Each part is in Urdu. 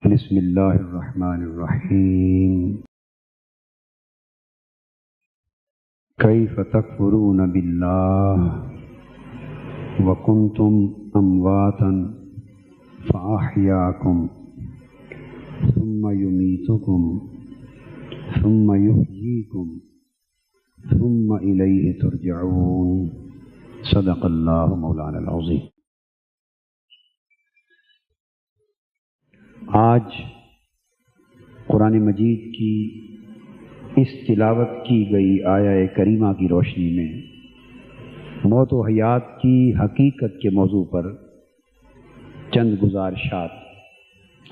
بسم اللہ الرحمن الرحیم کیف تکفرون باللہ وکنتم امواتا فاحیاکم ثم یمیتکم ثم یحییکم ثم الیہ ترجعون صدق اللہ مولانا العظیم۔ آج قرآن مجید کی اس تلاوت کی گئی آیہ کریمہ کی روشنی میں موت و حیات کی حقیقت کے موضوع پر چند گزارشات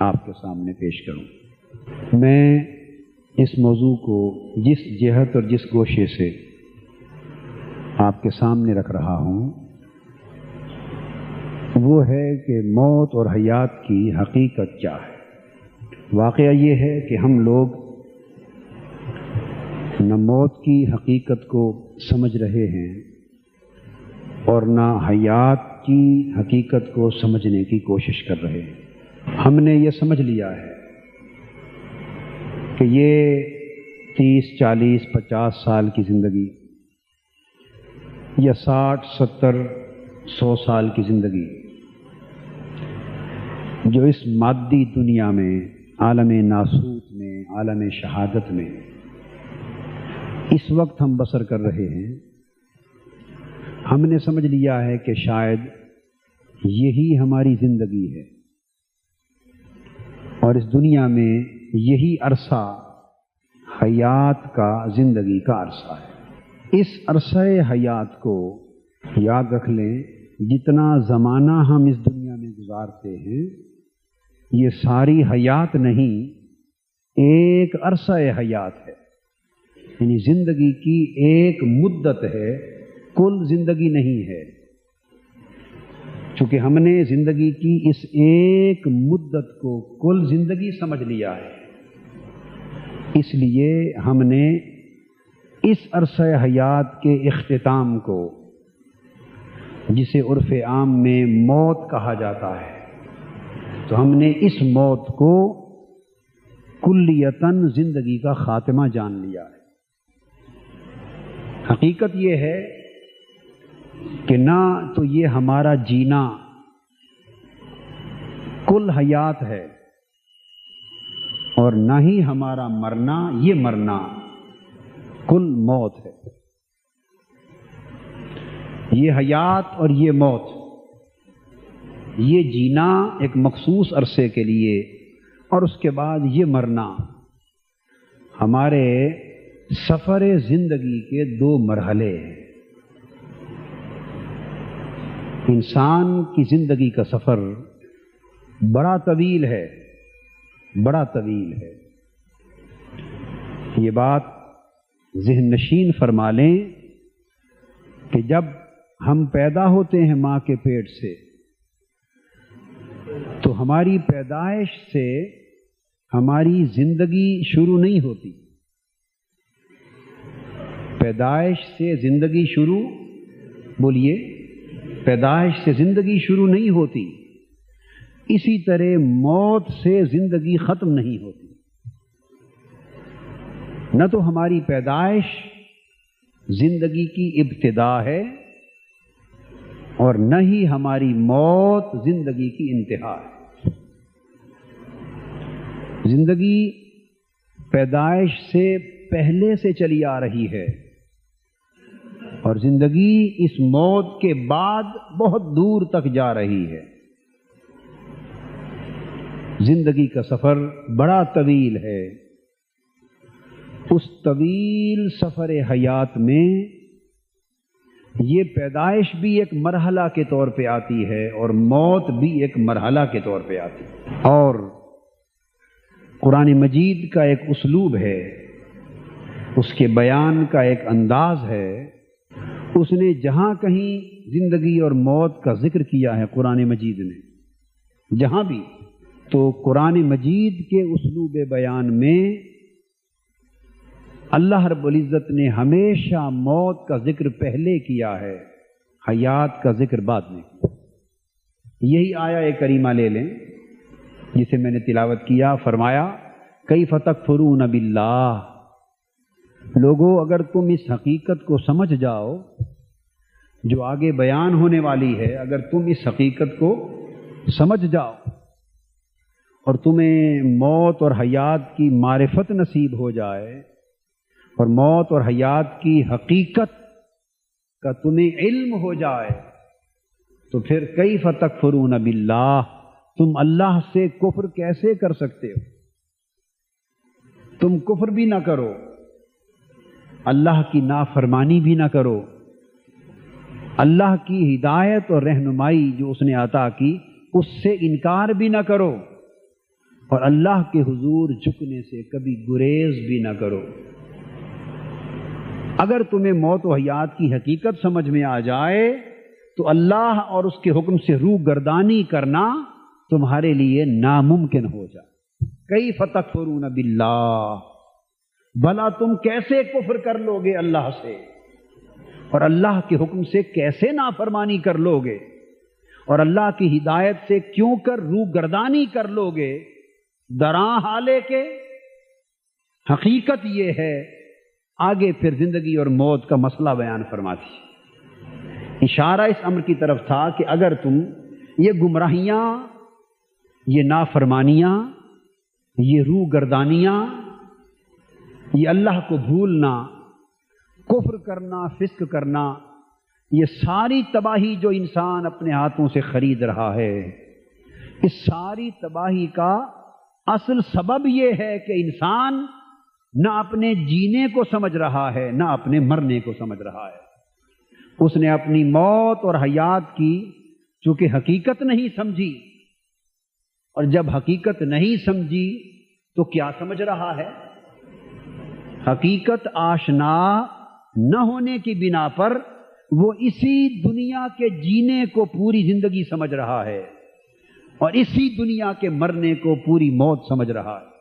آپ کے سامنے پیش کروں۔ میں اس موضوع کو جس جہت اور جس گوشے سے آپ کے سامنے رکھ رہا ہوں وہ ہے کہ موت اور حیات کی حقیقت کیا ہے۔ واقعہ یہ ہے کہ ہم لوگ نہ موت کی حقیقت کو سمجھ رہے ہیں اور نہ حیات کی حقیقت کو سمجھنے کی کوشش کر رہے ہیں۔ ہم نے یہ سمجھ لیا ہے کہ یہ 30، 40، 50 سال کی زندگی یا 60، 70، 100 سال کی زندگی جو اس مادی دنیا میں، عالم ناسوت میں، عالم شہادت میں اس وقت ہم بسر کر رہے ہیں، ہم نے سمجھ لیا ہے کہ شاید یہی ہماری زندگی ہے اور اس دنیا میں یہی عرصہ حیات کا، زندگی کا عرصہ ہے۔ اس عرصہ حیات کو یاد رکھ لیں، جتنا زمانہ ہم اس دنیا میں گزارتے ہیں یہ ساری حیات نہیں، ایک عرصہ حیات ہے، یعنی زندگی کی ایک مدت ہے، کل زندگی نہیں ہے۔ چونکہ ہم نے زندگی کی اس ایک مدت کو کل زندگی سمجھ لیا ہے، اس لیے ہم نے اس عرصہ حیات کے اختتام کو، جسے عرف عام میں موت کہا جاتا ہے، تو ہم نے اس موت کو کلیتاً زندگی کا خاتمہ جان لیا ہے۔ حقیقت یہ ہے کہ نہ تو یہ ہمارا جینا کل حیات ہے اور نہ ہی ہمارا مرنا، یہ مرنا کل موت ہے۔ یہ حیات اور یہ موت، یہ جینا ایک مخصوص عرصے کے لیے اور اس کے بعد یہ مرنا ہمارے سفر زندگی کے 2 مرحلے ہیں۔ انسان کی زندگی کا سفر بڑا طویل ہے، بڑا طویل ہے۔ یہ بات ذہن نشین فرما لیں کہ جب ہم پیدا ہوتے ہیں ماں کے پیٹ سے تو ہماری پیدائش سے ہماری زندگی شروع نہیں ہوتی۔ پیدائش سے زندگی شروع، بولیے، پیدائش سے زندگی شروع نہیں ہوتی، اسی طرح موت سے زندگی ختم نہیں ہوتی۔ نہ تو ہماری پیدائش زندگی کی ابتدا ہے اور نہ ہی ہماری موت زندگی کی انتہا ہے۔ زندگی پیدائش سے پہلے سے چلی آ رہی ہے اور زندگی اس موت کے بعد بہت دور تک جا رہی ہے۔ زندگی کا سفر بڑا طویل ہے۔ اس طویل سفر حیات میں یہ پیدائش بھی ایک مرحلہ کے طور پہ آتی ہے اور موت بھی ایک مرحلہ کے طور پہ آتی ہے۔ اور قرآن مجید کا ایک اسلوب ہے، اس کے بیان کا ایک انداز ہے، اس نے جہاں کہیں زندگی اور موت کا ذکر کیا ہے قرآن مجید نے، جہاں بھی، تو قرآن مجید کے اسلوب بیان میں اللہ رب العزت نے ہمیشہ موت کا ذکر پہلے کیا ہے، حیات کا ذکر بعد میں کیا۔ یہی آیہ کریمہ لے لیں جسے میں نے تلاوت کیا، فرمایا کیف تکفرون باللہ، لوگوں اگر تم اس حقیقت کو سمجھ جاؤ جو آگے بیان ہونے والی ہے، اگر تم اس حقیقت کو سمجھ جاؤ اور تمہیں موت اور حیات کی معرفت نصیب ہو جائے اور موت اور حیات کی حقیقت کا تمہیں علم ہو جائے تو پھر کیف تکفرون باللہ، تم اللہ سے کفر کیسے کر سکتے ہو؟ تم کفر بھی نہ کرو، اللہ کی نافرمانی بھی نہ کرو، اللہ کی ہدایت اور رہنمائی جو اس نے عطا کی اس سے انکار بھی نہ کرو، اور اللہ کے حضور جھکنے سے کبھی گریز بھی نہ کرو۔ اگر تمہیں موت و حیات کی حقیقت سمجھ میں آ جائے تو اللہ اور اس کے حکم سے روح گردانی کرنا تمہارے لیے ناممکن ہو جائے۔ کیف تکفرون باللہ، بھلا تم کیسے کفر کر لو گے اللہ سے، اور اللہ کے حکم سے کیسے نافرمانی کر لو گے، اور اللہ کی ہدایت سے کیوں کر روح گردانی کر لو گے؟ دراں حالے کے حقیقت یہ ہے، آگے پھر زندگی اور موت کا مسئلہ بیان فرماتی۔ اشارہ اس امر کی طرف تھا کہ اگر تم یہ گمراہیاں، یہ نافرمانیاں، یہ روح گردانیاں، یہ اللہ کو بھولنا، کفر کرنا، فسق کرنا، یہ ساری تباہی جو انسان اپنے ہاتھوں سے خرید رہا ہے، اس ساری تباہی کا اصل سبب یہ ہے کہ انسان نہ اپنے جینے کو سمجھ رہا ہے نہ اپنے مرنے کو سمجھ رہا ہے۔ اس نے اپنی موت اور حیات کی چونکہ حقیقت نہیں سمجھی، اور جب حقیقت نہیں سمجھی تو کیا سمجھ رہا ہے؟ حقیقت آشنا نہ ہونے کی بنا پر وہ اسی دنیا کے جینے کو پوری زندگی سمجھ رہا ہے اور اسی دنیا کے مرنے کو پوری موت سمجھ رہا ہے۔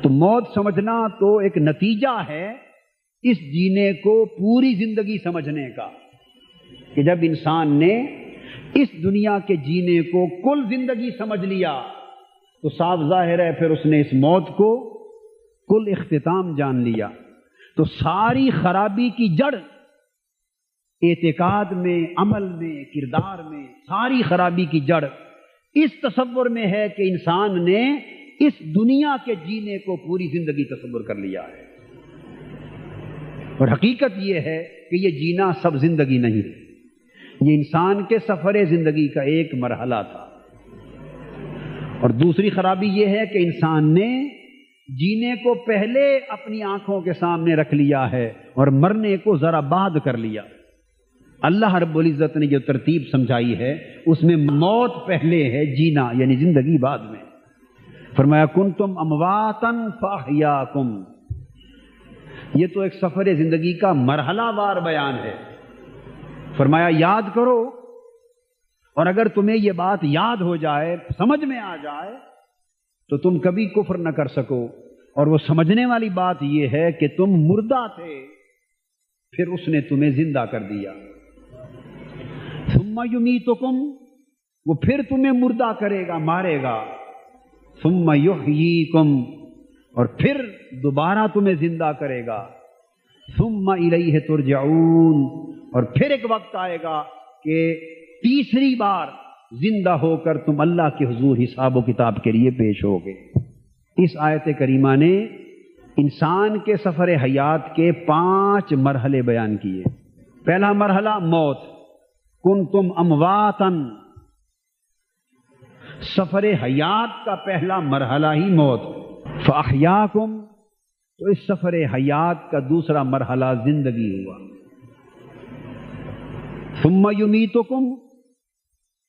تو موت سمجھنا تو ایک نتیجہ ہے اس جینے کو پوری زندگی سمجھنے کا، کہ جب انسان نے اس دنیا کے جینے کو کل زندگی سمجھ لیا تو صاف ظاہر ہے پھر اس نے اس موت کو کل اختتام جان لیا۔ تو ساری خرابی کی جڑ اعتقاد میں، عمل میں، کردار میں، ساری خرابی کی جڑ اس تصور میں ہے کہ انسان نے اس دنیا کے جینے کو پوری زندگی تصور کر لیا ہے، اور حقیقت یہ ہے کہ یہ جینا سب زندگی نہیں ہے، یہ انسان کے سفر زندگی کا ایک مرحلہ تھا۔ اور دوسری خرابی یہ ہے کہ انسان نے جینے کو پہلے اپنی آنکھوں کے سامنے رکھ لیا ہے اور مرنے کو ذرا بعد کر لیا۔ اللہ رب العزت نے جو ترتیب سمجھائی ہے اس میں موت پہلے ہے، جینا یعنی زندگی بعد میں۔ فرمایا کنتم امواتا فاحیاکم، یہ تو ایک سفر زندگی کا مرحلہ وار بیان ہے۔ فرمایا یاد کرو، اور اگر تمہیں یہ بات یاد ہو جائے، سمجھ میں آ جائے تو تم کبھی کفر نہ کر سکو۔ اور وہ سمجھنے والی بات یہ ہے کہ تم مردہ تھے، پھر اس نے تمہیں زندہ کر دیا۔ ثم یمیتکم، وہ پھر تمہیں مردہ کرے گا، مارے گا۔ ثم یحییکم، اور پھر دوبارہ تمہیں زندہ کرے گا۔ ثم الیہ ترجعون، اور پھر ایک وقت آئے گا کہ تیسری بار زندہ ہو کر تم اللہ کے حضور حساب و کتاب کے لیے پیش ہوگے۔ اس آیت کریمہ نے انسان کے سفر حیات کے 5 مرحلے بیان کیے۔ پہلا مرحلہ موت، کنتم امواتن، سفر حیات کا پہلا مرحلہ ہی موت۔ فاحیاکم، تو اس سفر حیات کا دوسرا مرحلہ زندگی ہوا۔ ثم یمیتکم،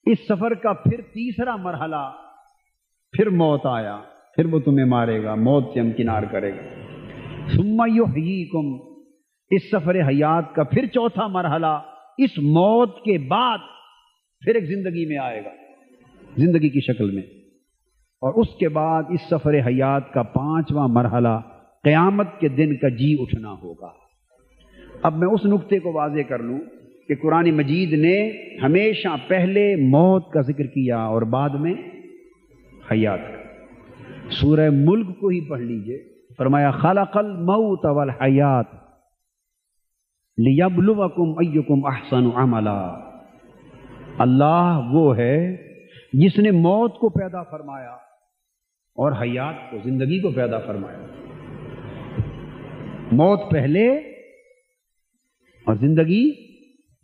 اس سفر کا پھر تیسرا مرحلہ، پھر موت آیا، پھر وہ تمہیں مارے گا، موت سے ہمکنار کرے گا۔ ثم یحییکم، اس سفر حیات کا پھر چوتھا مرحلہ، اس موت کے بعد پھر ایک زندگی میں آئے گا، زندگی کی شکل میں۔ اور اس کے بعد اس سفر حیات کا 5واں مرحلہ قیامت کے دن کا جی اٹھنا ہوگا۔ اب میں اس نقطے کو واضح کر لوں کہ قرآن مجید نے ہمیشہ پہلے موت کا ذکر کیا اور بعد میں حیات کا۔ سورہ ملک کو ہی پڑھ لیجئے، فرمایا خلق الموت والحیات لیبلوکم ایکم احسن عملا۔ اللہ وہ ہے جس نے موت کو پیدا فرمایا اور حیات کو، زندگی کو پیدا فرمایا۔ موت پہلے اور زندگی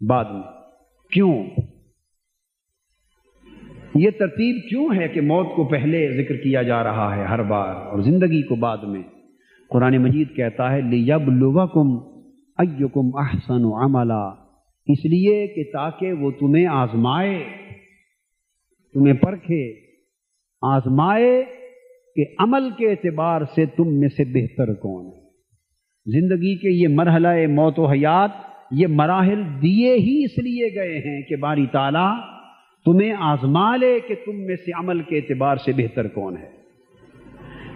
بعد میں۔ کیوں یہ ترتیب کیوں ہے کہ موت کو پہلے ذکر کیا جا رہا ہے ہر بار اور زندگی کو بعد میں؟ قرآن مجید کہتا ہے لیبلوکم ایکم احسن عملا، اس لیے کہ تاکہ وہ تمہیں آزمائے، تمہیں پرکھے، آزمائے کہ عمل کے اعتبار سے تم میں سے بہتر کون ہے۔ زندگی کے یہ مرحلہ موت و حیات، یہ مراحل دیے ہی اس لیے گئے ہیں کہ باری تعالیٰ تمہیں آزما لے کہ تم میں سے عمل کے اعتبار سے بہتر کون ہے۔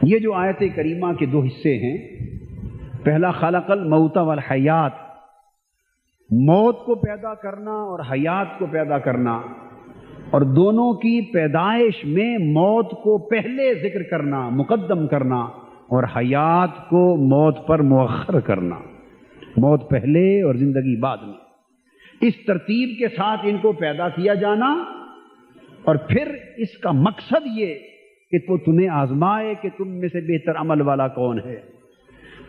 یہ جو آیت کریمہ کے دو حصے ہیں، پہلا خلق الموت والحیات، موت کو پیدا کرنا اور حیات کو پیدا کرنا، اور دونوں کی پیدائش میں موت کو پہلے ذکر کرنا، مقدم کرنا، اور حیات کو موت پر مؤخر کرنا، موت پہلے اور زندگی بعد میں۔ اس ترتیب کے ساتھ ان کو پیدا کیا جانا، اور پھر اس کا مقصد یہ کہ وہ تمہیں آزمائے کہ تم میں سے بہتر عمل والا کون ہے۔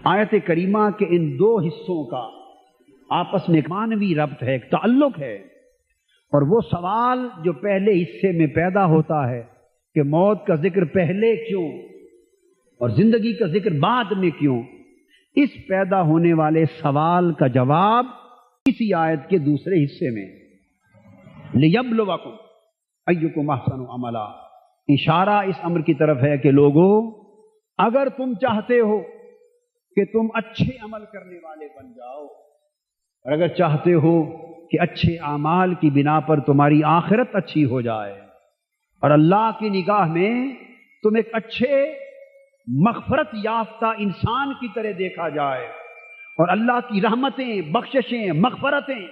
آیت کریمہ کے ان دو حصوں کا آپس میں ایک معنوی ربط ہے، ایک تعلق ہے، اور وہ سوال جو پہلے حصے میں پیدا ہوتا ہے کہ موت کا ذکر پہلے کیوں اور زندگی کا ذکر بعد میں کیوں، اس پیدا ہونے والے سوال کا جواب اسی آیت کے دوسرے حصے میں لیبلوکم ایکم احسن عملا، اشارہ اس امر کی طرف ہے کہ لوگوں، اگر تم چاہتے ہو کہ تم اچھے عمل کرنے والے بن جاؤ، اور اگر چاہتے ہو کہ اچھے اعمال کی بنا پر تمہاری آخرت اچھی ہو جائے اور اللہ کی نگاہ میں تم ایک اچھے مغفرت یافتہ انسان کی طرح دیکھا جائے، اور اللہ کی رحمتیں، بخششیں، مغفرتیں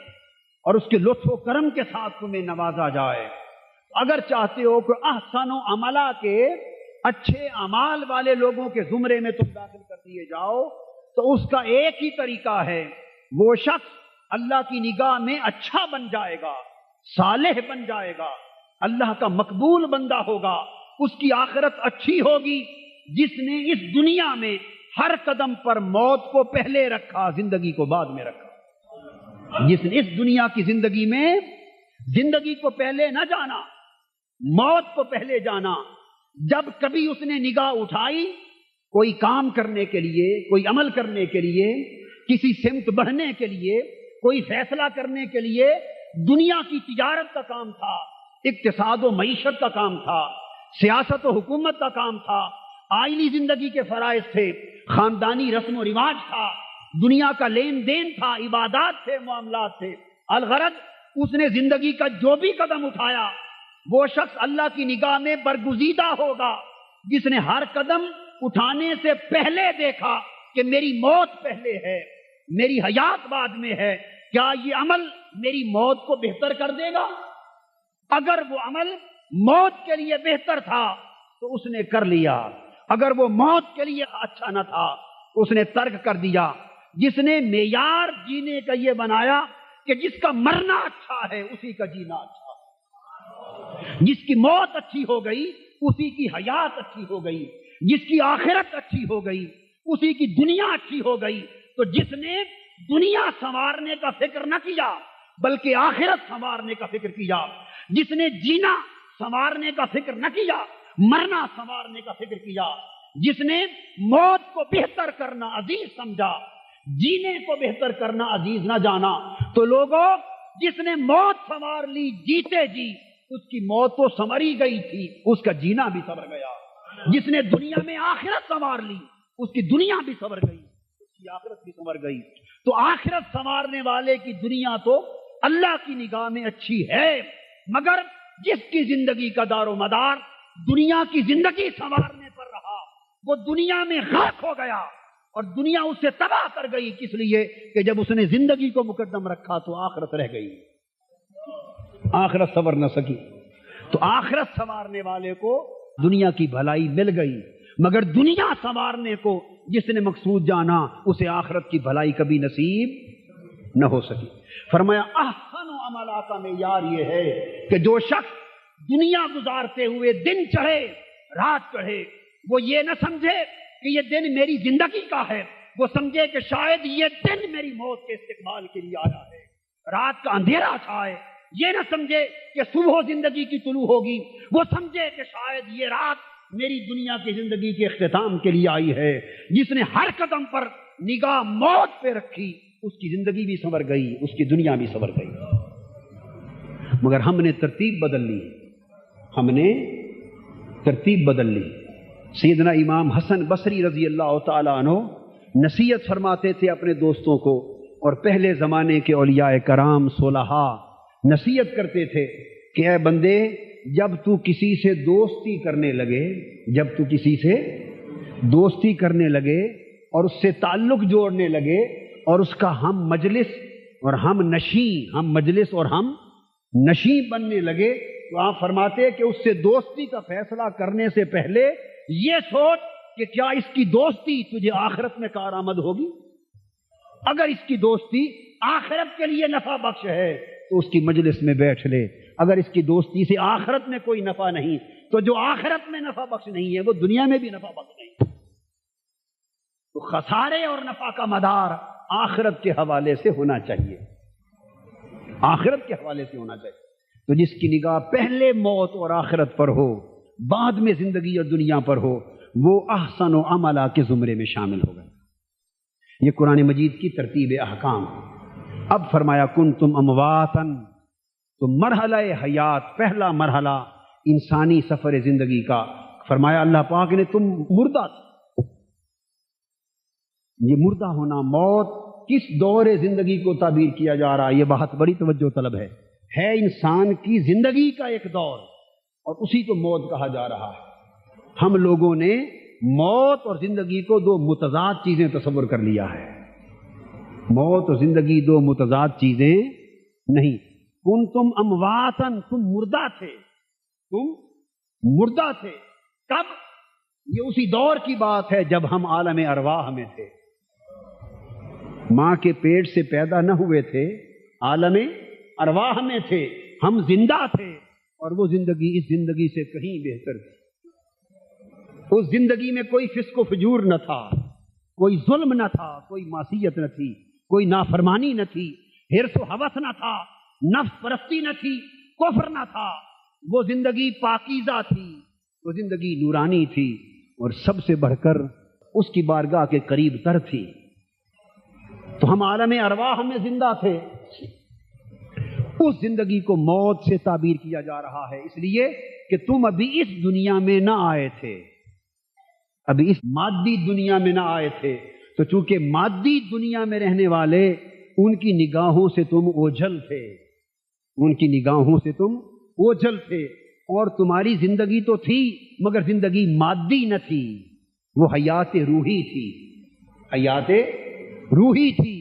اور اس کے لطف و کرم کے ساتھ تمہیں نوازا جائے، اگر چاہتے ہو کہ احسن و عملہ کے اچھے اعمال والے لوگوں کے زمرے میں تم داخل کر دیے جاؤ، تو اس کا ایک ہی طریقہ ہے، وہ شخص اللہ کی نگاہ میں اچھا بن جائے گا، صالح بن جائے گا، اللہ کا مقبول بندہ ہوگا، اس کی آخرت اچھی ہوگی، جس نے اس دنیا میں ہر قدم پر موت کو پہلے رکھا، زندگی کو بعد میں رکھا، جس نے اس دنیا کی زندگی میں زندگی کو پہلے نہ جانا، موت کو پہلے جانا۔ جب کبھی اس نے نگاہ اٹھائی کوئی کام کرنے کے لیے، کوئی عمل کرنے کے لیے، کسی سمت بڑھنے کے لیے، کوئی فیصلہ کرنے کے لیے، دنیا کی تجارت کا کام تھا، اقتصاد و معیشت کا کام تھا، سیاست و حکومت کا کام تھا، آئینی زندگی کے فرائض تھے، خاندانی رسم و رواج تھا، دنیا کا لین دین تھا، عبادات تھے، معاملات تھے، الغرض اس نے زندگی کا جو بھی قدم اٹھایا وہ شخص اللہ کی نگاہ میں برگزیدہ ہوگا، جس نے ہر قدم اٹھانے سے پہلے دیکھا کہ میری موت پہلے ہے، میری حیات بعد میں ہے، کیا یہ عمل میری موت کو بہتر کر دے گا؟ اگر وہ عمل موت کے لیے بہتر تھا تو اس نے کر لیا، اگر وہ موت کے لیے اچھا نہ تھا اس نے ترک کر دیا۔ جس نے معیار جینے کا یہ بنایا کہ جس کا مرنا اچھا ہے اسی کا جینا اچھا، جس کی موت اچھی ہو گئی اسی کی حیات اچھی ہو گئی، جس کی آخرت اچھی ہو گئی اسی کی دنیا اچھی ہو گئی۔ تو جس نے دنیا سنوارنے کا فکر نہ کیا بلکہ آخرت سنوارنے کا فکر کیا، جس نے جینا سنوارنے کا فکر نہ کیا، مرنا سنوارنے کا فکر کیا، جس نے موت کو بہتر کرنا عزیز سمجھا، جینے کو بہتر کرنا عزیز نہ جانا، تو لوگوں جس نے موت سنوار لی جیتے جی، اس کی موت تو سنوری گئی تھی، اس کا جینا بھی سنور گیا۔ جس نے دنیا میں آخرت سنوار لی اس کی دنیا بھی سنور گئی، اس کی آخرت بھی سنور گئی۔ تو آخرت سنوارنے والے کی دنیا تو اللہ کی نگاہ میں اچھی ہے، مگر جس کی زندگی کا دار و مدار دنیا کی زندگی سنوارنے پر رہا وہ دنیا میں غرق ہو گیا، اور دنیا اس سے تباہ کر گئی، کس لیے کہ جب اس نے زندگی کو مقدم رکھا تو آخرت رہ گئی، آخرت سنور نہ سکی۔ تو آخرت سنوارنے والے کو دنیا کی بھلائی مل گئی، مگر دنیا سنوارنے کو جس نے مقصود جانا اسے آخرت کی بھلائی کبھی نصیب نہ ہو سکی۔ فرمایا احسن عملا کا معیار یہ ہے کہ جو شخص دنیا گزارتے ہوئے دن چڑھے رات چڑھے، وہ یہ نہ سمجھے کہ یہ دن میری زندگی کا ہے، وہ سمجھے کہ شاید یہ دن میری موت کے استقبال کے لیے آیا ہے۔ رات کا اندھیرا چھائے، یہ نہ سمجھے کہ صبح زندگی کی طلوع ہوگی، وہ سمجھے کہ شاید یہ رات میری دنیا کی زندگی کے اختتام کے لیے آئی ہے۔ جس نے ہر قدم پر نگاہ موت پہ رکھی اس کی زندگی بھی سنور گئی، اس کی دنیا بھی سنور گئی۔ مگر ہم نے ترتیب بدل لی، ہم نے ترتیب بدل لی۔ سیدنا امام حسن بصری رضی اللہ تعالیٰ عنہ نصیحت فرماتے تھے اپنے دوستوں کو، اور پہلے زمانے کے اولیاء کرام صلحاء نصیحت کرتے تھے کہ اے بندے، جب تو کسی سے دوستی کرنے لگے، جب تو کسی سے دوستی کرنے لگے اور اس سے تعلق جوڑنے لگے اور اس کا ہم مجلس اور ہم نشیں، ہم مجلس اور ہم نشیں بننے لگے، تو آپ فرماتے کہ اس سے دوستی کا فیصلہ کرنے سے پہلے یہ سوچ کہ کیا اس کی دوستی تجھے آخرت میں کارآمد ہوگی۔ اگر اس کی دوستی آخرت کے لیے نفع بخش ہے تو اس کی مجلس میں بیٹھ لے، اگر اس کی دوستی سے آخرت میں کوئی نفع نہیں تو جو آخرت میں نفع بخش نہیں ہے وہ دنیا میں بھی نفع بخش نہیں۔ تو خسارے اور نفع کا مدار آخرت کے حوالے سے ہونا چاہیے، آخرت کے حوالے سے ہونا چاہیے۔ تو جس کی نگاہ پہلے موت اور آخرت پر ہو، بعد میں زندگی اور دنیا پر ہو، وہ احسن و عملا کے زمرے میں شامل ہوگا۔ یہ قرآن مجید کی ترتیب احکام۔ اب فرمایا کنتم امواتن، تو مرحلہ حیات، پہلا مرحلہ انسانی سفر زندگی کا، فرمایا اللہ پاک نے تم مردہ تھے۔ یہ مردہ ہونا، موت کس دور زندگی کو تعبیر کیا جا رہا ہے، یہ بہت بڑی توجہ طلب ہے انسان کی زندگی کا ایک دور، اور اسی کو موت کہا جا رہا ہے۔ ہم لوگوں نے موت اور زندگی کو دو متضاد چیزیں تصور کر لیا ہے۔ موت اور زندگی دو متضاد چیزیں نہیں۔ کنتم امواتن، تم مردہ تھے، تم مردہ تھے۔ کب؟ یہ اسی دور کی بات ہے جب ہم عالم ارواح میں تھے، ماں کے پیٹ سے پیدا نہ ہوئے تھے، عالم ارواح میں تھے، ہم زندہ تھے، اور وہ زندگی اس زندگی سے کہیں بہتر تھی۔ اس زندگی میں کوئی فسق و فجور نہ تھا، کوئی ظلم نہ تھا، کوئی معصیت نہ تھی، کوئی نافرمانی نہ تھی، حرص و ہوس نہ تھا، نفس پرستی نہ تھی، کفر نہ تھا۔ وہ زندگی پاکیزہ تھی، وہ زندگی نورانی تھی، اور سب سے بڑھ کر اس کی بارگاہ کے قریب تر تھی۔ تو ہم عالم ارواح میں زندہ تھے۔ اس زندگی کو موت سے تعبیر کیا جا رہا ہے، اس لیے کہ تم ابھی اس دنیا میں نہ آئے تھے، ابھی اس مادی دنیا میں نہ آئے تھے۔ تو چونکہ مادی دنیا میں رہنے والے، ان کی نگاہوں سے تم اوجھل تھے، ان کی نگاہوں سے تم اوجھل تھے، اور تمہاری زندگی تو تھی مگر زندگی مادی نہ تھی، وہ حیات روحی تھی، حیات روحی تھی۔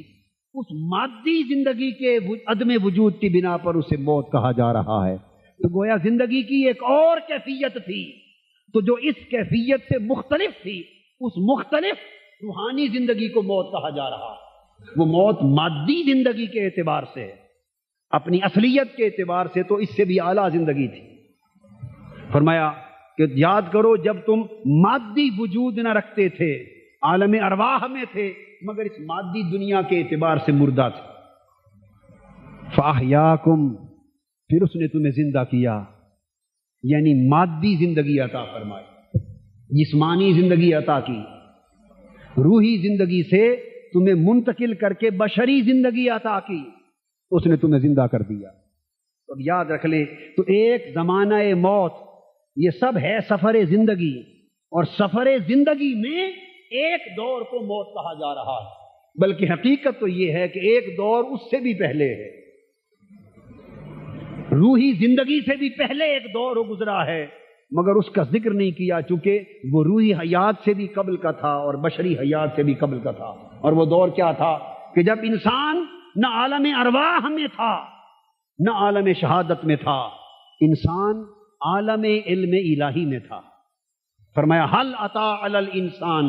اس مادی زندگی کے عدم وجود کی بنا پر اسے موت کہا جا رہا ہے۔ تو گویا زندگی کی ایک اور کیفیت تھی، تو جو اس کیفیت سے مختلف تھی، اس مختلف روحانی زندگی کو موت کہا جا رہا ہے۔ وہ موت مادی زندگی کے اعتبار سے، اپنی اصلیت کے اعتبار سے تو اس سے بھی اعلیٰ زندگی تھی۔ فرمایا کہ یاد کرو جب تم مادی وجود نہ رکھتے تھے، عالم ارواح میں تھے، مگر اس مادی دنیا کے اعتبار سے مردہ تھے۔ فَأَحْيَاكُمْ، پھر اس نے تمہیں زندہ کیا، یعنی مادی زندگی عطا فرمائی، جسمانی زندگی عطا کی، روحی زندگی سے تمہیں منتقل کر کے بشری زندگی عطا کی، اس نے تمہیں زندہ کر دیا۔ تو یاد رکھ لیں، تو ایک زمانہ موت، یہ سب ہے سفر زندگی، اور سفر زندگی میں ایک دور کو موت کہا جا رہا ہے، بلکہ حقیقت تو یہ ہے کہ ایک دور اس سے بھی پہلے ہے، روحی زندگی سے بھی پہلے ایک دور گزرا ہے، مگر اس کا ذکر نہیں کیا، چونکہ وہ روحی حیات سے بھی قبل کا تھا اور بشری حیات سے بھی قبل کا تھا۔ اور وہ دور کیا تھا کہ جب انسان نہ عالم ارواح میں تھا نہ عالم شہادت میں تھا، انسان عالم علم الہی میں تھا۔ فرمایا حل اتا علی الانسان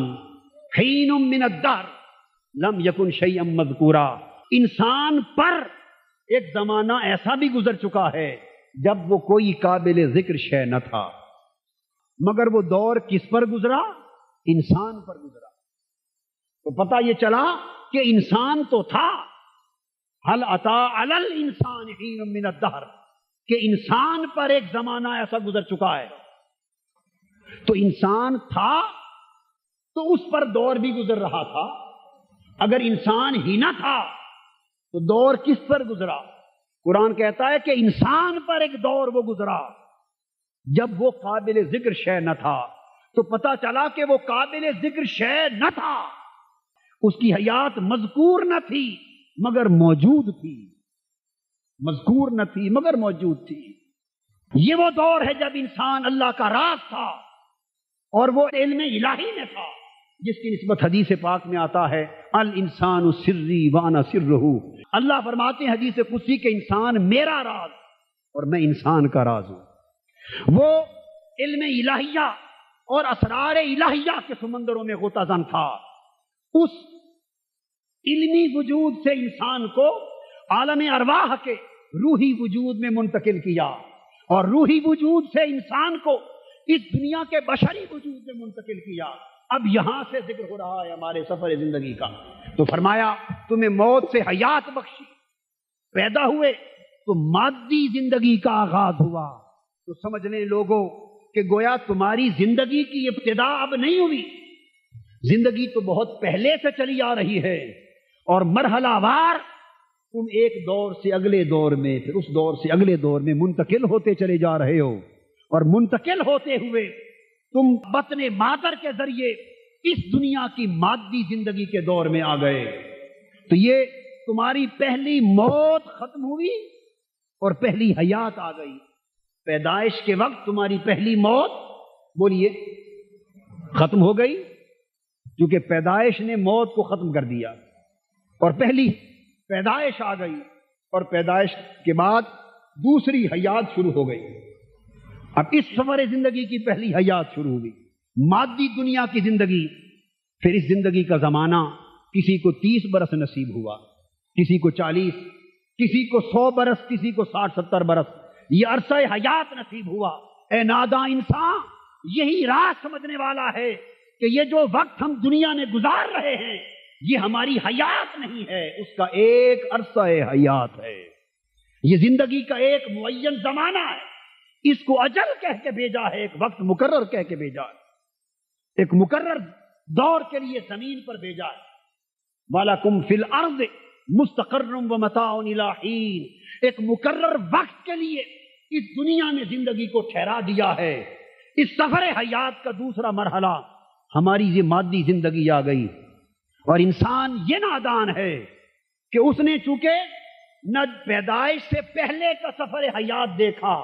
حین من الدہر لم یکن شیئا مذکورا، انسان پر ایک زمانہ ایسا بھی گزر چکا ہے جب وہ کوئی قابل ذکر شے نہ تھا، مگر وہ دور کس پر گزرا؟ انسان پر گزرا۔ تو پتہ یہ چلا کہ انسان تو تھا، حل اتا علی الانسان حین من الدہر، کہ انسان پر ایک زمانہ ایسا گزر چکا ہے۔ تو انسان تھا تو اس پر دور بھی گزر رہا تھا، اگر انسان ہی نہ تھا تو دور کس پر گزرا؟ قرآن کہتا ہے کہ انسان پر ایک دور وہ گزرا جب وہ قابل ذکر شے نہ تھا۔ تو پتہ چلا کہ وہ قابل ذکر شے نہ تھا، اس کی حیات مذکور نہ تھی مگر موجود تھی، مذکور نہ تھی مگر موجود تھی۔ یہ وہ دور ہے جب انسان اللہ کا راز تھا اور وہ علم الہی میں تھا، جس کی نسبت حدیث پاک میں آتا ہے الانسان سری وانا سرہ۔ اللہ فرماتے ہیں حدیث قدسی کہ انسان میرا راز اور میں انسان کا راز ہوں۔ وہ علم الہیہ اور اسرار الہیہ کے سمندروں میں غوطہ زن تھا۔ اس علمی وجود سے انسان کو عالم ارواح کے روحی وجود میں منتقل کیا، اور روحی وجود سے انسان کو اس دنیا کے بشری وجود میں منتقل کیا۔ اب یہاں سے ذکر ہو رہا ہے ہمارے سفر زندگی کا۔ تو فرمایا تمہیں موت سے حیات بخشی، پیدا ہوئے تو مادی زندگی کا آغاز ہوا۔ تو سمجھ لیں لوگوں کہ گویا تمہاری زندگی کی ابتدا اب نہیں ہوئی، زندگی تو بہت پہلے سے چلی آ رہی ہے، اور مرحلہ وار تم ایک دور سے اگلے دور میں، پھر اس دور سے اگلے دور میں منتقل ہوتے چلے جا رہے ہو، اور منتقل ہوتے ہوئے تم بطن مادر کے ذریعے اس دنیا کی مادی زندگی کے دور میں آ گئے۔ تو یہ تمہاری پہلی موت ختم ہوئی اور پہلی حیات آ گئی۔ پیدائش کے وقت تمہاری پہلی موت بولیے ختم ہو گئی، کیونکہ پیدائش نے موت کو ختم کر دیا، اور پہلی پیدائش آ گئی، اور پیدائش کے بعد دوسری حیات شروع ہو گئی۔ اب اس سفر زندگی کی پہلی حیات شروع ہوئی، مادی دنیا کی زندگی۔ پھر اس زندگی کا زمانہ کسی کو 30 برس نصیب ہوا، کسی کو 40، کسی کو 100 برس، کسی کو 60-70 برس، یہ عرصہ حیات نصیب ہوا۔ اے ناداں انسان، یہی راز سمجھنے والا ہے کہ یہ جو وقت ہم دنیا میں گزار رہے ہیں یہ ہماری حیات نہیں ہے، اس کا ایک عرصہ حیات ہے۔ یہ زندگی کا ایک معین زمانہ ہے، اس کو اجل کہہ کے بھیجا ہے، ایک وقت مقرر کہہ کے بھیجا ہے، ایک مقرر دور کے لیے زمین پر بھیجا ہے۔ وَلَكُمْ فِي الْأَرْضِ مُسْتَقَرٌّ وَمَتَاعٌ إِلَىٰ حِينٍ، ایک مقرر وقت کے لیے اس دنیا میں زندگی کو ٹھہرا دیا ہے۔ اس سفر حیات کا دوسرا مرحلہ ہماری یہ مادی زندگی آ گئی، اور انسان یہ نادان ہے کہ اس نے چونکہ نہ پیدائش سے پہلے کا سفر حیات دیکھا،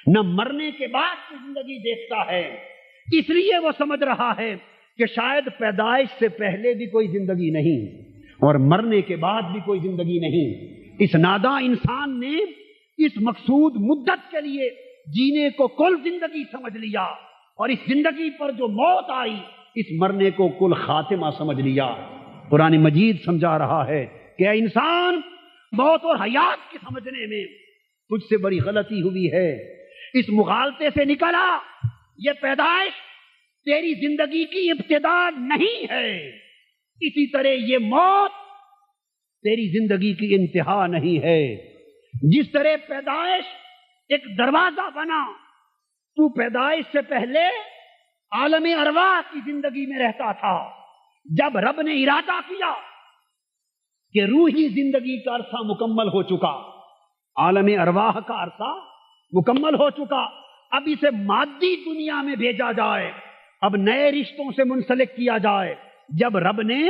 نہ مرنے کے بعد کی زندگی دیکھتا ہے، اس لیے وہ سمجھ رہا ہے کہ شاید پیدائش سے پہلے بھی کوئی زندگی نہیں اور مرنے کے بعد بھی کوئی زندگی نہیں۔ اس ناداں انسان نے اس مقصود مدت کے لیے جینے کو کل زندگی سمجھ لیا، اور اس زندگی پر جو موت آئی اس مرنے کو کل خاتمہ سمجھ لیا۔ قرآن مجید سمجھا رہا ہے کہ اے انسان، موت اور حیات کے سمجھنے میں تجھ سے بڑی غلطی ہوئی ہے، اس مغالطے سے نکلا۔ یہ پیدائش تیری زندگی کی ابتدا نہیں ہے، اسی طرح یہ موت تیری زندگی کی انتہا نہیں ہے۔ جس طرح پیدائش ایک دروازہ بنا، تو پیدائش سے پہلے عالم ارواح کی زندگی میں رہتا تھا۔ جب رب نے ارادہ کیا کہ روحی زندگی کا عرصہ مکمل ہو چکا، عالم ارواح کا عرصہ مکمل ہو چکا، اب اسے مادی دنیا میں بھیجا جائے، اب نئے رشتوں سے منسلک کیا جائے۔ جب رب نے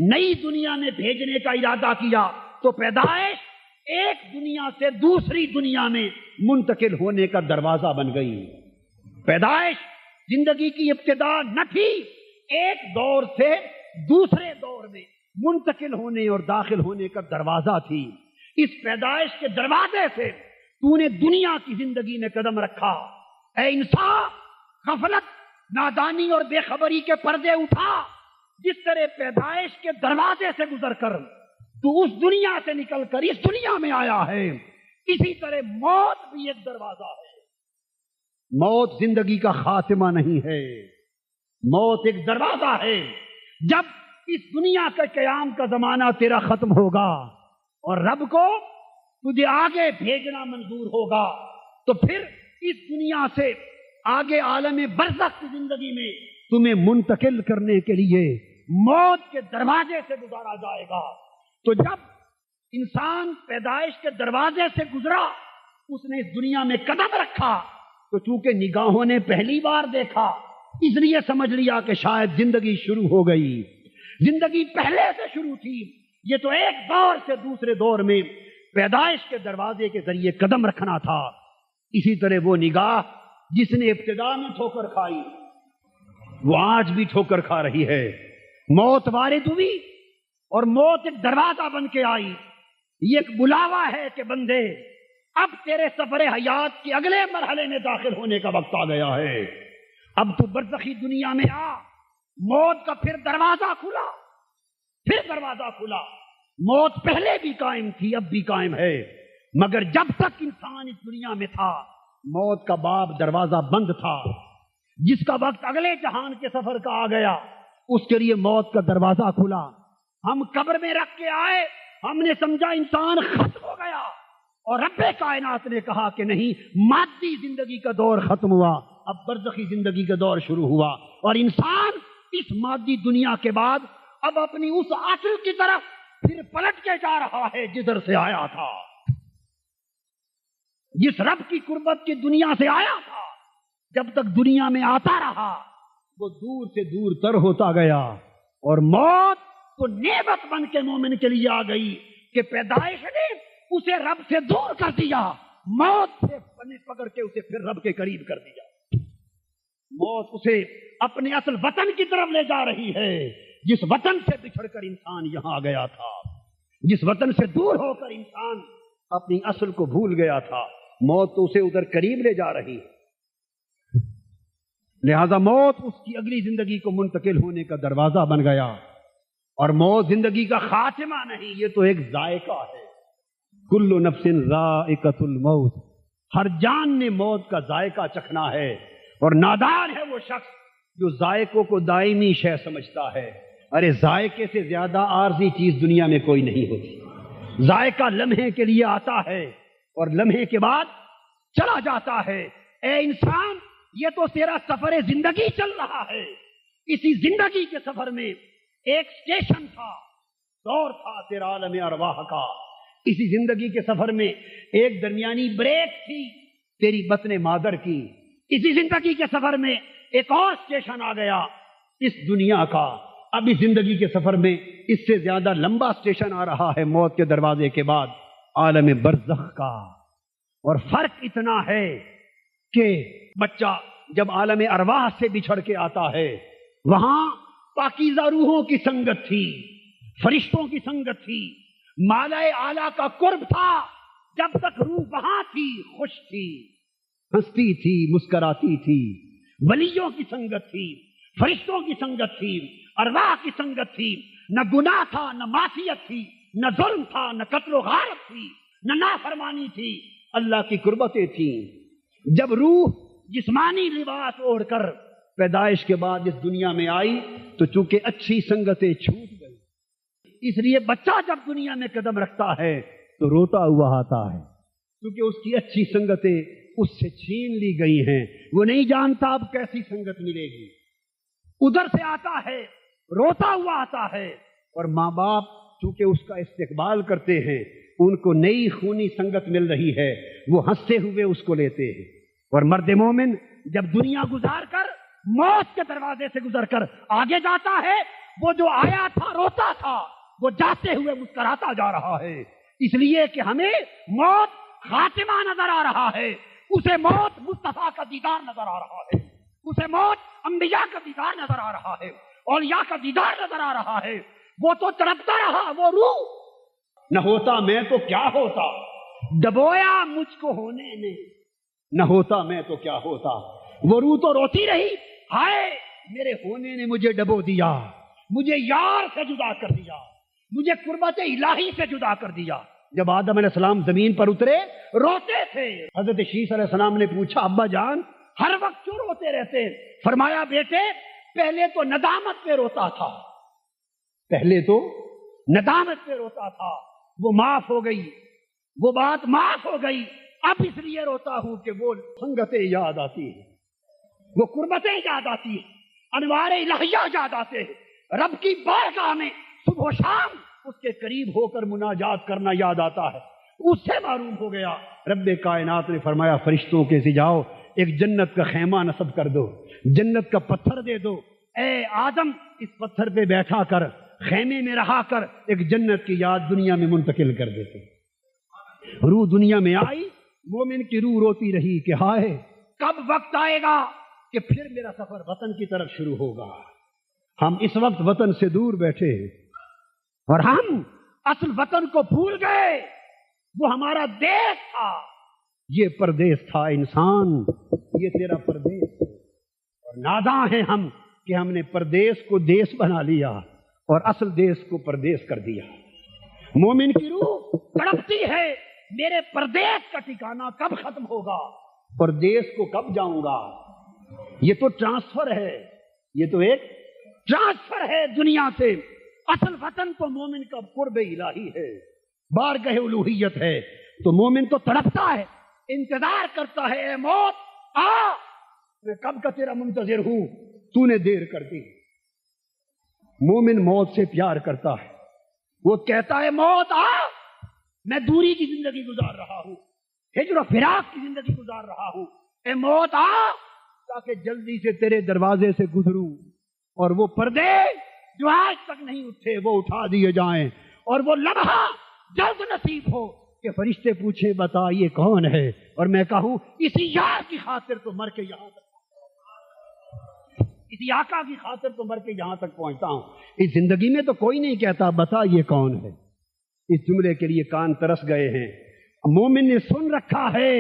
نئی دنیا میں بھیجنے کا ارادہ کیا تو پیدائش ایک دنیا سے دوسری دنیا میں منتقل ہونے کا دروازہ بن گئی۔ پیدائش زندگی کی ابتدا نہ تھی، ایک دور سے دوسرے دور میں منتقل ہونے اور داخل ہونے کا دروازہ تھی۔ اس پیدائش کے دروازے سے تو نے دنیا کی زندگی میں قدم رکھا۔ اے انسان، غفلت نادانی اور بے خبری کے پردے اٹھا، جس طرح پیدائش کے دروازے سے گزر کر تو اس دنیا سے نکل کر اس دنیا میں آیا ہے، اسی طرح موت بھی ایک دروازہ ہے۔ موت زندگی کا خاتمہ نہیں ہے، موت ایک دروازہ ہے۔ جب اس دنیا کے قیام کا زمانہ تیرا ختم ہوگا اور رب کو تجھے آگے بھیجنا منظور ہوگا، تو پھر اس دنیا سے آگے عالم برزخ کی زندگی میں تمہیں منتقل کرنے کے لیے موت کے دروازے سے گزارا جائے گا۔ تو جب انسان پیدائش کے دروازے سے گزرا، اس نے اس دنیا میں قدم رکھا، تو چونکہ نگاہوں نے پہلی بار دیکھا، اس لیے سمجھ لیا کہ شاید زندگی شروع ہو گئی۔ زندگی پہلے سے شروع تھی، یہ تو ایک دور سے دوسرے دور میں پیدائش کے دروازے کے ذریعے قدم رکھنا تھا۔ اسی طرح وہ نگاہ جس نے ابتدا میں ٹھوکر کھائی، وہ آج بھی ٹھوکر کھا رہی ہے۔ موت وارد ہوئی اور موت ایک دروازہ بن کے آئی۔ یہ ایک بلاوا ہے کہ بندے، اب تیرے سفر حیات کے اگلے مرحلے میں داخل ہونے کا وقت آ گیا ہے۔ اب تو برزخی دنیا میں آ۔ موت کا پھر دروازہ کھلا، پھر دروازہ کھلا۔ موت پہلے بھی قائم تھی، اب بھی قائم ہے، مگر جب تک انسان اس دنیا میں تھا، موت کا باب دروازہ بند تھا۔ جس کا وقت اگلے جہان کے سفر کا آ گیا، اس کے لیے موت کا دروازہ کھلا۔ ہم قبر میں رکھ کے آئے، ہم نے سمجھا انسان ختم ہو گیا، اور رب کائنات نے کہا کہ نہیں، مادی زندگی کا دور ختم ہوا، اب برزخی زندگی کا دور شروع ہوا، اور انسان اس مادی دنیا کے بعد اب اپنی اس اصل کی طرف پھر پلٹ کے جا رہا ہے جدھر سے آیا تھا۔ جس رب کی قربت کی دنیا سے آیا تھا، جب تک دنیا میں آتا رہا، وہ دور سے دور تر ہوتا گیا، اور موت تو نعمت بن کے مومن کے لیے آ گئی کہ پیدائش نے اسے رب سے دور کر دیا، موت سے پکڑ کے اسے پھر رب کے قریب کر دیا۔ موت اسے اپنے اصل وطن کی طرف لے جا رہی ہے، جس وطن سے بچھڑ کر انسان یہاں آ گیا تھا، جس وطن سے دور ہو کر انسان اپنی اصل کو بھول گیا تھا۔ موت تو اسے ادھر قریب لے جا رہی ہے، لہذا موت اس کی اگلی زندگی کو منتقل ہونے کا دروازہ بن گیا۔ اور موت زندگی کا خاتمہ نہیں، یہ تو ایک ذائقہ ہے۔ کل نفس ذائقۃ الموت، ہر جان نے موت کا ذائقہ چکھنا ہے، اور نادان ہے وہ شخص جو ذائقوں کو دائمی شے سمجھتا ہے۔ ارے ذائقے سے زیادہ عارضی چیز دنیا میں کوئی نہیں ہوتی۔ ذائقہ لمحے کے لیے آتا ہے اور لمحے کے بعد چلا جاتا ہے۔ اے انسان، یہ تو تیرا سفر زندگی چل رہا ہے۔ اسی زندگی کے سفر میں ایک سٹیشن تھا، دور تھا تیرا عالم ارواح کا۔ اسی زندگی کے سفر میں ایک درمیانی بریک تھی تیری بطن مادر کی۔ اسی زندگی کے سفر میں ایک اور سٹیشن آ گیا اس دنیا کا۔ اب اس زندگی کے سفر میں اس سے زیادہ لمبا سٹیشن آ رہا ہے موت کے دروازے کے بعد، عالم برزخ کا۔ اور فرق اتنا ہے کہ بچہ جب عالم ارواح سے بچھڑ کے آتا ہے، وہاں پاکیزہ روحوں کی سنگت تھی، فرشتوں کی سنگت تھی، مالائے اعلیٰ کا قرب تھا۔ جب تک روح وہاں تھی، خوش تھی، ہنستی تھی، مسکراتی تھی، ولیوں کی سنگت تھی، فرشتوں کی سنگت تھی، ارواح کی سنگت تھی۔ نہ گناہ تھا، نہ معصیت تھی، نہ ظلم تھا، نہ قتل و غارت تھی، نہ نافرمانی تھی، اللہ کی قربتیں تھیں۔ جب روح جسمانی لباس اوڑھ کر پیدائش کے بعد اس دنیا میں آئی، تو چونکہ اچھی سنگتیں چھوٹ گئی، اس لیے بچہ جب دنیا میں قدم رکھتا ہے تو روتا ہوا آتا ہے، کیونکہ اس کی اچھی سنگتیں اس سے چھین لی گئی ہیں۔ وہ نہیں جانتا اب کیسی سنگت ملے گی، ادھر سے آتا ہے، روتا ہوا آتا ہے، اور ماں باپ چونکہ اس کا استقبال کرتے ہیں، ان کو نئی خونی سنگت مل رہی ہے، وہ ہنستے ہوئے اس کو لیتے ہیں۔ اور مرد مومن جب دنیا گزار کر موت کے دروازے سے گزر کر آگے جاتا ہے، وہ جو آیا تھا روتا تھا، وہ جاتے ہوئے مسکراتا جا رہا ہے۔ اس لیے کہ ہمیں موت خاتمہ نظر آ رہا ہے، اسے موت مصطفیٰ کا دیدار نظر آ رہا ہے، اسے موت انبیاء کا دیدار نظر آ رہا ہے، اولیاء کا دیدار نظر آ رہا ہے۔ وہ تو تڑپتا رہا، وہ روح نہ ہوتا میں تو کیا ہوتا، دبویا مجھ کو ہونے نے، نہ ہوتا میں تو کیا ہوتا۔ وہ روح تو روتی رہی ہائے میرے ہونے نے مجھے ڈبو دیا، مجھے یار سے جدا کر دیا، مجھے قربت الہی سے جدا کر دیا۔ جب آدم علیہ السلام زمین پر اترے روتے تھے۔ حضرت شیس علیہ السلام نے پوچھا ابا جان ہر وقت کیوں روتے رہتے؟ فرمایا بیٹے پہلے تو ندامت پہ روتا تھا، پہلے تو ندامت پہ روتا تھا، وہ معاف ہو گئی، وہ بات معاف ہو گئی، اب اس لیے روتا ہوں کہ وہ سنگتیں یاد آتی ہیں، وہ قربتیں یاد آتی ہیں، انوار الہیہ یاد آتے ہیں، رب کی بارگاہ میں صبح و شام اس کے قریب ہو کر مناجات کرنا یاد آتا ہے۔ اس سے معلوم ہو گیا۔ رب کائنات نے فرمایا فرشتوں کے سے جاؤ ایک جنت کا خیمہ نصب کر دو، جنت کا پتھر دے دو، اے آدم اس پتھر پہ بیٹھا کر خیمے میں رہا کر ایک جنت کی یاد دنیا میں منتقل کر دیتے۔ روح دنیا میں آئی، مومن کی روح روتی رہی کہ ہائے کب وقت آئے گا کہ پھر میرا سفر وطن کی طرف شروع ہوگا۔ ہم اس وقت وطن سے دور بیٹھے اور ہم اصل وطن کو بھول گئے، وہ ہمارا دیش تھا، یہ پردیس تھا انسان، یہ تیرا پردیس ہے۔ اور ناداں ہیں ہم کہ ہم نے پردیس کو دیس بنا لیا اور اصل دیس کو پردیس کر دیا۔ مومن کی روح تڑپتی ہے میرے پردیس کا ٹھکانہ کب ختم ہوگا، پردیس کو کب جاؤں گا۔ یہ تو ٹرانسفر ہے، یہ تو ایک ٹرانسفر ہے دنیا سے۔ اصل وطن تو مومن کا قرب الہی ہے، بارگاہ الوہیت ہے، تو مومن تو تڑپتا ہے، انتظار کرتا ہے، اے موت آ، میں کب کا تیرا منتظر ہوں، تو نے دیر کر دی۔ مومن موت سے پیار کرتا ہے، وہ کہتا ہے موت آ، میں دوری کی زندگی گزار رہا ہوں، ہجر و فراق کی زندگی گزار رہا ہوں، اے موت آ تاکہ جلدی سے تیرے دروازے سے گزروں، اور وہ پردے جو آج تک نہیں اٹھے وہ اٹھا دیے جائیں، اور وہ لمحہ جلد نصیب ہو کہ فرشتے پوچھیں بتا یہ کون ہے، اور میں کہوں اسی یار کی خاطر تو مر کے یہاں تک، اسی آقا کی خاطر تو مر کے یہاں تک پہنچتا ہوں۔ اس زندگی میں تو کوئی نہیں کہتا بتا یہ کون ہے، اس جملے کے لیے کان ترس گئے ہیں۔ مومن نے سن رکھا ہے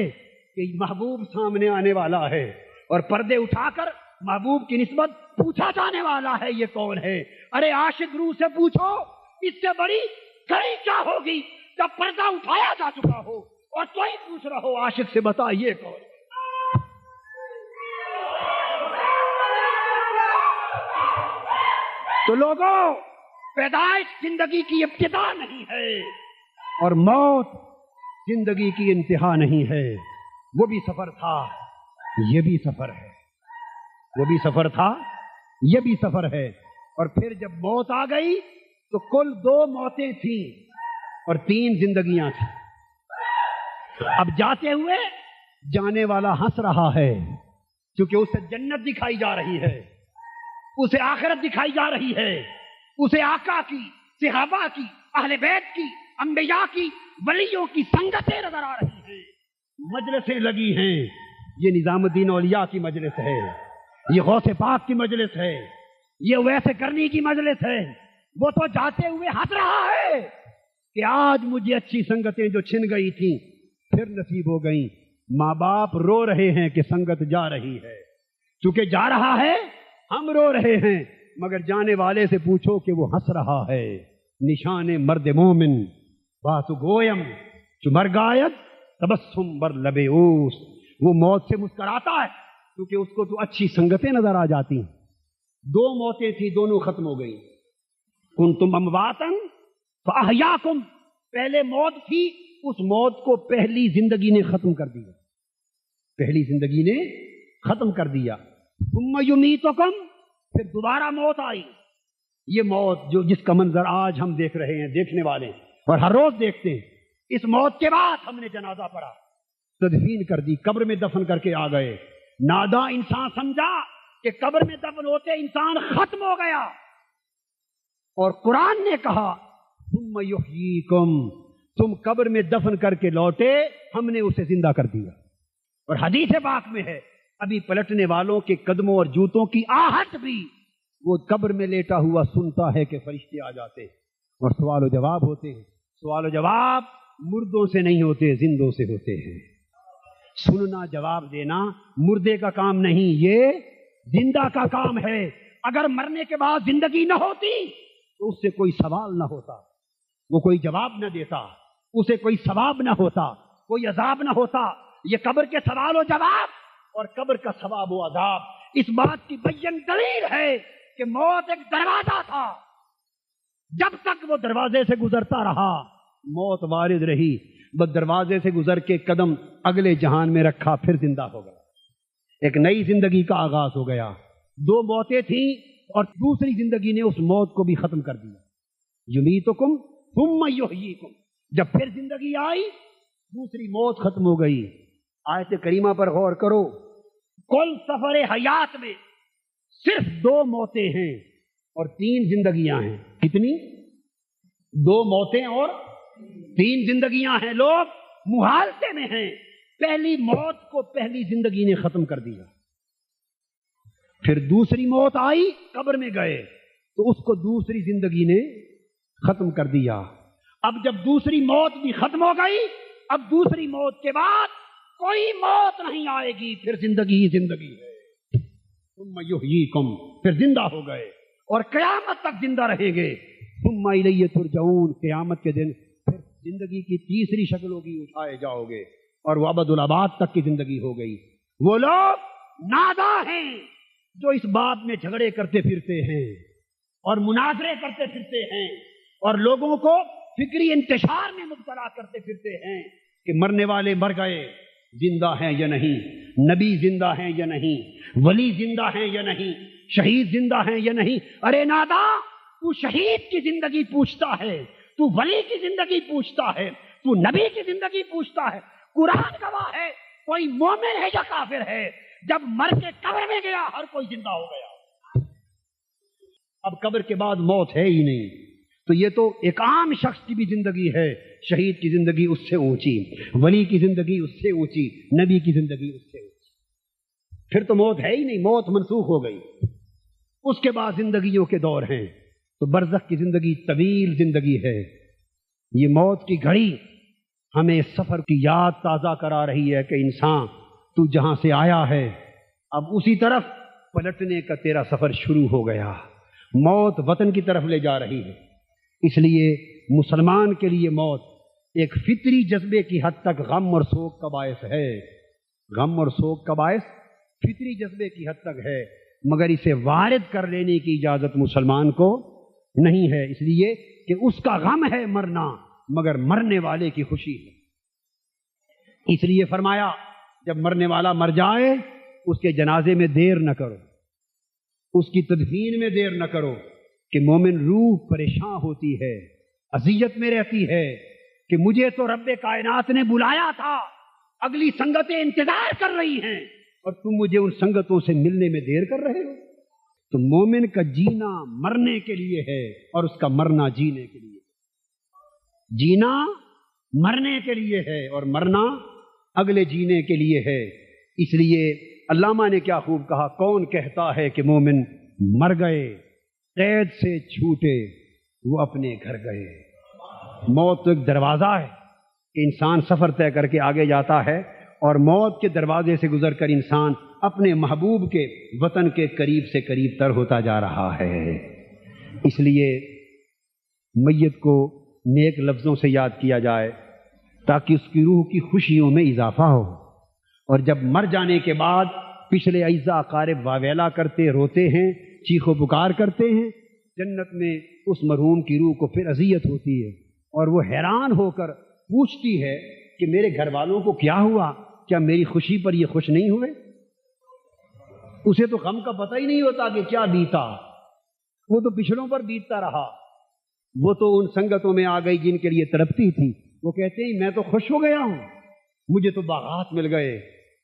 کہ محبوب سامنے آنے والا ہے، اور پردے اٹھا کر محبوب کی نسبت پوچھا جانے والا ہے یہ کون ہے۔ ارے عاشق روح سے پوچھو اس سے بڑی کڑی کیا ہوگی جب پردہ اٹھایا جا چکا ہو اور کوئی پوچھ رہا ہو عاشق سے بتا یہ کون ہے۔ تو لوگوں پیدائش زندگی کی ابتدا نہیں ہے اور موت زندگی کی انتہا نہیں ہے، وہ بھی سفر تھا یہ بھی سفر ہے، وہ بھی سفر تھا یہ بھی سفر ہے۔ اور پھر جب موت آ گئی تو کل 2 موتیں تھیں اور 3 زندگیاں تھیں۔ اب جاتے ہوئے جانے والا ہنس رہا ہے کیونکہ اسے جنت دکھائی جا رہی ہے، اسے آخرت دکھائی جا رہی ہے، اسے آقا کی، صحابہ کی، اہل بیت کی، انبیاء کی، ولیوں کی سنگتیں نظر آ رہی ہیں، مجلسیں لگی ہیں۔ یہ نظام الدین اولیاء کی مجلس ہے، یہ غوث پاک کی مجلس ہے، یہ ویسے کرنی کی مجلس ہے۔ وہ تو جاتے ہوئے ہنس رہا ہے کہ آج مجھے اچھی سنگتیں جو چھن گئی تھیں پھر نصیب ہو گئیں۔ ماں باپ رو رہے ہیں کہ سنگت جا رہی ہے، چونکہ جا رہا ہے ہم رو رہے ہیں، مگر جانے والے سے پوچھو کہ وہ ہنس رہا ہے۔ نشان مرد مومن بات گویم چمر گایت تبسم بر لبے اوس، وہ موت سے مسکراتا ہے کیونکہ اس کو تو اچھی سنگتیں نظر آ جاتی ہیں۔ 2 موتیں تھی، دونوں ختم ہو گئی۔ کنتم امواتن فاحیاکم، پہلے موت تھی، اس موت کو پہلی زندگی نے ختم کر دیا، پہلی زندگی نے ختم کر دیا۔ ثم یمیتکم، پھر دوبارہ موت آئی۔ یہ موت جس کا منظر آج ہم دیکھ رہے ہیں، دیکھنے والے اور ہر روز دیکھتے ہیں، اس موت کے بعد ہم نے جنازہ پڑھا، تدفین کر دی، قبر میں دفن کر کے آ گئے۔ ناداں انسان سمجھا کہ قبر میں دفن ہوتے انسان ختم ہو گیا، اور قرآن نے کہا ثم یحییکم، تم قبر میں دفن کر کے لوٹے، ہم نے اسے زندہ کر دیا۔ اور حدیث پاک میں ہے ابھی پلٹنے والوں کے قدموں اور جوتوں کی آہٹ بھی وہ قبر میں لیٹا ہوا سنتا ہے کہ فرشتے آ جاتے اور سوال و جواب ہوتے ہیں۔ سوال و جواب مردوں سے نہیں ہوتے، زندوں سے ہوتے ہیں۔ سننا، جواب دینا مردے کا کام نہیں، یہ زندہ کا کام ہے. اگر مرنے کے بعد زندگی نہ ہوتی تو اس سے کوئی سوال نہ ہوتا، وہ کوئی جواب نہ دیتا، اسے کوئی ثواب نہ ہوتا، کوئی عذاب نہ ہوتا. یہ قبر کے سوال و جواب اور قبر کا ثواب و عذاب اس بات کی بین دلیل ہے کہ موت ایک دروازہ تھا. جب تک وہ دروازے سے گزرتا رہا موت وارد رہی، بس دروازے سے گزر کے قدم اگلے جہان میں رکھا، پھر زندہ ہو گیا. ایک نئی زندگی کا آغاز ہو گیا. 2 موتیں تھیں اور دوسری زندگی نے اس موت کو بھی ختم کر دیا. یمیتکم ثم یحییکم. جب پھر زندگی آئی دوسری موت ختم ہو گئی. آیت کریمہ پر غور کرو. کل سفر حیات میں صرف 2 موتیں ہیں اور 3 زندگیاں ہیں. کتنی؟ 2 موتیں اور 3 زندگیاں ہیں. لوگ محالتے میں ہیں. پہلی موت کو پہلی زندگی نے ختم کر دیا. پھر دوسری موت آئی، قبر میں گئے تو اس کو دوسری زندگی نے ختم کر دیا. اب جب دوسری موت بھی ختم ہو گئی، اب دوسری موت کے بعد کوئی موت نہیں آئے گی، پھر زندگی ہی زندگی ہے. ثم یحییکم، پھر زندہ ہو گئے اور قیامت تک زندہ رہیں گے. ثم الیہ ترجعون، قیامت کے دن پھر زندگی کی تیسری شکل ہوگی، اٹھائے جاؤ گے اور وہ ابدالآباد تک کی زندگی ہو گئی. وہ لوگ ناداں ہیں جو اس بات میں جھگڑے کرتے پھرتے ہیں اور مناظرے کرتے پھرتے ہیں اور لوگوں کو فکری انتشار میں مبتلا کرتے پھرتے ہیں کہ مرنے والے مر گئے، زندہ ہیں یا نہیں، نبی زندہ ہیں یا نہیں، ولی زندہ ہیں یا نہیں، شہید زندہ ہیں یا نہیں. ارے ناداں، تو شہید کی زندگی پوچھتا ہے، تو ولی کی زندگی پوچھتا ہے، تو نبی کی زندگی پوچھتا ہے. قرآن گواہ ہے کوئی مومن ہے یا کافر ہے. جب مر کے قبر میں گیا ہر کوئی زندہ ہو گیا. اب قبر کے بعد موت ہے ہی نہیں. تو یہ تو ایک عام شخص کی بھی زندگی ہے. شہید کی زندگی اس سے اونچی، ولی کی زندگی اس سے اونچی، نبی کی زندگی اس سے اونچی. پھر تو موت ہے ہی نہیں، موت منسوخ ہو گئی. اس کے بعد زندگیوں کے دور ہیں. تو برزخ کی زندگی طویل زندگی ہے. یہ موت کی گھڑی ہمیں سفر کی یاد تازہ کرا رہی ہے کہ انسان تو جہاں سے آیا ہے اب اسی طرف پلٹنے کا تیرا سفر شروع ہو گیا. موت وطن کی طرف لے جا رہی ہے. اس لیے مسلمان کے لیے موت ایک فطری جذبے کی حد تک غم اور سوگ کا باعث ہے. غم اور سوگ کا باعث فطری جذبے کی حد تک ہے، مگر اسے وارد کر لینے کی اجازت مسلمان کو نہیں ہے. اس لیے کہ اس کا غم ہے مرنا، مگر مرنے والے کی خوشی ہے. اس لیے فرمایا جب مرنے والا مر جائے اس کے جنازے میں دیر نہ کرو، اس کی تدفین میں دیر نہ کرو. کہ مومن روح پریشان ہوتی ہے، اذیت میں رہتی ہے کہ مجھے تو رب کائنات نے بلایا تھا، اگلی سنگتیں انتظار کر رہی ہیں اور تم مجھے ان سنگتوں سے ملنے میں دیر کر رہے ہو. تو مومن کا جینا مرنے کے لیے ہے اور اس کا مرنا جینے کے لیے. جینا مرنے کے لیے ہے اور مرنا اگلے جینے کے لیے ہے. اس لیے علامہ نے کیا خوب کہا، کون کہتا ہے کہ مومن مر گئے، قید سے چھوٹے وہ اپنے گھر گئے. موت تو ایک دروازہ ہے کہ انسان سفر طے کر کے آگے جاتا ہے اور موت کے دروازے سے گزر کر انسان اپنے محبوب کے وطن کے قریب سے قریب تر ہوتا جا رہا ہے. اس لیے میت کو نیک لفظوں سے یاد کیا جائے تاکہ اس کی روح کی خوشیوں میں اضافہ ہو. اور جب مر جانے کے بعد پچھلے اعزاء اقارب واویلا کرتے روتے ہیں، چیخ و پکار کرتے ہیں، جنت میں اس مرحوم کی روح کو پھر اذیت ہوتی ہے اور وہ حیران ہو کر پوچھتی ہے کہ میرے گھر والوں کو کیا ہوا، کیا میری خوشی پر یہ خوش نہیں ہوئے؟ اسے تو غم کا پتہ ہی نہیں ہوتا کہ کیا بیتا، وہ تو پچھلوں پر بیتتا رہا. وہ تو ان سنگتوں میں آ گئی جن کے لیے تڑپتی تھی. وہ کہتے ہیں میں تو خوش ہو گیا ہوں، مجھے تو باغات مل گئے،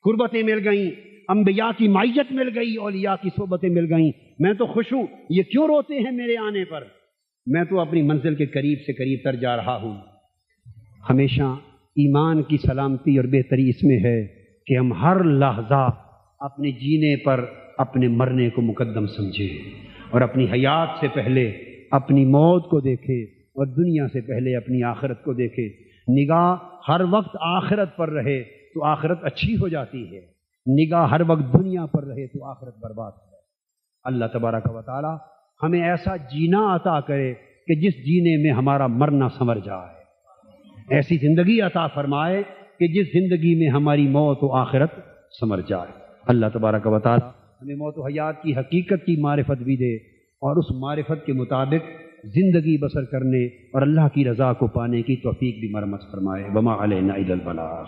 قربتیں مل گئیں، انبیاء کی معیت مل گئی، اولیاء کی صحبتیں مل گئیں، میں تو خوش ہوں. یہ کیوں روتے ہیں میرے آنے پر؟ میں تو اپنی منزل کے قریب سے قریب تر جا رہا ہوں. ہمیشہ ایمان کی سلامتی اور بہتری اس میں ہے کہ ہم ہر لحظہ اپنے جینے پر اپنے مرنے کو مقدم سمجھیں اور اپنی حیات سے پہلے اپنی موت کو دیکھیں اور دنیا سے پہلے اپنی آخرت کو دیکھیں. نگاہ ہر وقت آخرت پر رہے تو آخرت اچھی ہو جاتی ہے، نگاہ ہر وقت دنیا پر رہے تو آخرت برباد ہو جاتی ہے. اللہ تبارک و تعالی ہمیں ایسا جینا عطا کرے کہ جس جینے میں ہمارا مرنا سنور جائے، ایسی زندگی عطا فرمائے کہ جس زندگی میں ہماری موت و آخرت سنور جائے۔ اللہ تبارک و تعالی ہمیں موت و حیات کی حقیقت کی معرفت بھی دے اور اس معرفت کے مطابق زندگی بسر کرنے اور اللہ کی رضا کو پانے کی توفیق بھی مرمت فرمائے۔ وما علینا الا البلاغ۔